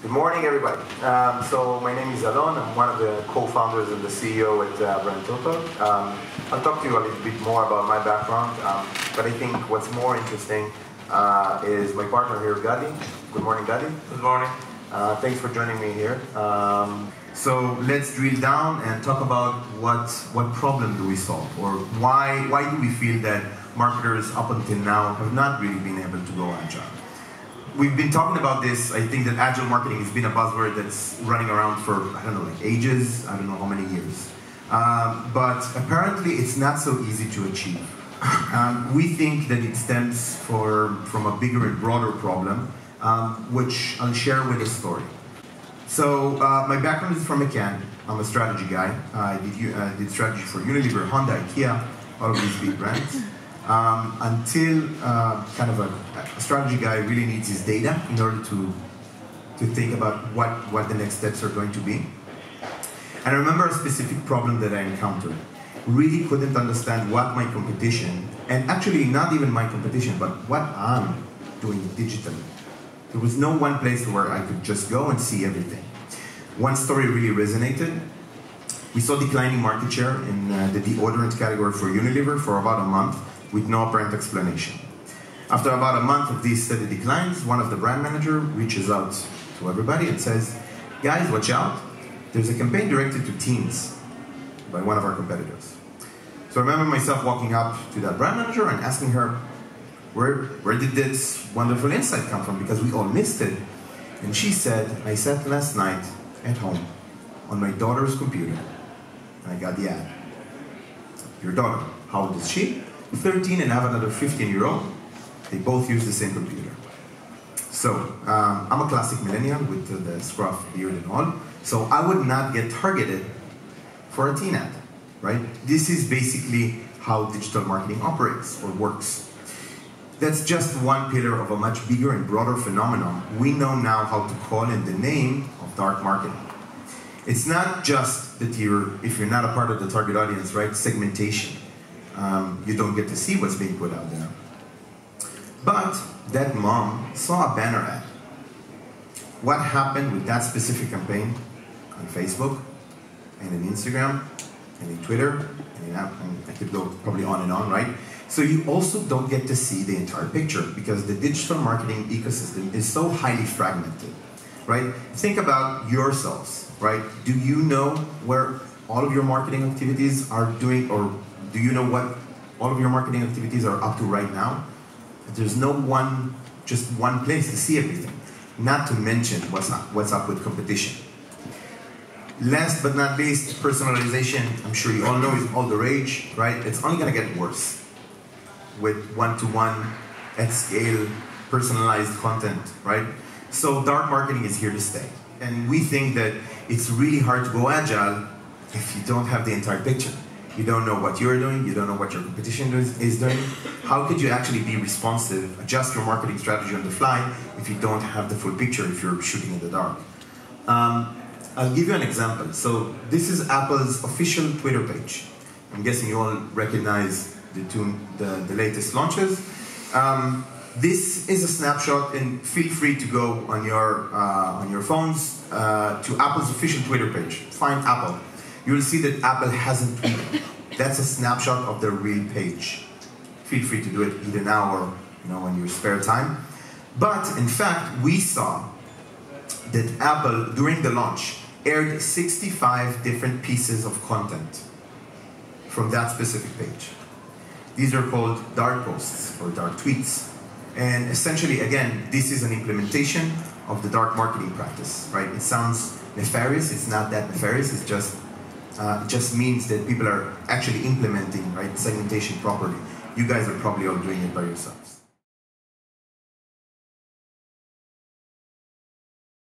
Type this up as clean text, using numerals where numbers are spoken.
Good morning, everybody. So my name is Alon. I'm one of the co-founders and the CEO at BrandTotal. I'll talk to you a little bit more about my background, but I think what's more interesting is my partner here, Gadi. Good morning, Gadi. Good morning. Thanks for joining me here. So let's drill down and talk about what problem do we solve, or why do we feel that marketers up until now have not really been able to go agile. We've been talking about this. I think that agile marketing has been a buzzword that's running around for, I don't know, like ages, I don't know how many years. But apparently it's not so easy to achieve. We think that it stems from a bigger and broader problem, which I'll share with a story. So my background is from McCann. I'm a strategy guy. I did strategy for Unilever, Honda, IKEA, all of these big brands. Until kind of a strategy guy really needs his data in order to think about what the next steps are going to be. And I remember a specific problem that I encountered. Really couldn't understand what my competition, and actually not even my competition, but what I'm doing digitally. There was no one place where I could just go and see everything. One story really resonated. We saw declining market share in the deodorant category for Unilever for about a month, with no apparent explanation. After about a month of these steady declines, one of the brand manager reaches out to everybody and says, guys, watch out. There's a campaign directed to teens by one of our competitors. So I remember myself walking up to that brand manager and asking her, where did this wonderful insight come from? Because we all missed it. And she said, I sat last night at home on my daughter's computer and I got the ad. Your daughter, how old is she? 13 and I have another 15-year-old. They both use the same computer. So I'm a classic millennial with the scruff, beard and all. So I would not get targeted for a teen ad, right? This is basically how digital marketing operates or works. That's just one pillar of a much bigger and broader phenomenon. We know now how to call in the name of dark marketing. It's not just that if you're not a part of the target audience, right? Segmentation. You don't get to see what's being put out there. But that mom saw a banner ad. What happened with that specific campaign on Facebook and in Instagram and in Twitter and I could go probably on and on, right? So you also don't get to see the entire picture because the digital marketing ecosystem is so highly fragmented, right? Think about yourselves, right? Do you know where all of your marketing activities are doing, or do you know what all of your marketing activities are up to right now? There's no just one place to see everything. Not to mention what's up with competition. Last but not least, personalization. I'm sure you all know is all the rage, right? It's only gonna get worse with one-to-one, at scale, personalized content, right? So dark marketing is here to stay. And we think that it's really hard to go agile if you don't have the entire picture. You don't know what you're doing, you don't know what your competition is doing. How could you actually be responsive, adjust your marketing strategy on the fly if you don't have the full picture, if you're shooting in the dark? I'll give you an example. So this is Apple's official Twitter page. I'm guessing you all recognize the latest launches. This is a snapshot, and feel free to go on your phones to Apple's official Twitter page. Find Apple. You'll see that Apple hasn't tweeted. That's a snapshot of the real page. Feel free to do it either now or in your spare time. But in fact, we saw that Apple, during the launch, aired 65 different pieces of content from that specific page. These are called dark posts or dark tweets. And essentially, again, this is an implementation of the dark marketing practice, right? It sounds nefarious. It's not that nefarious. It just means that people are actually implementing, right, segmentation properly. You guys are probably all doing it by yourselves.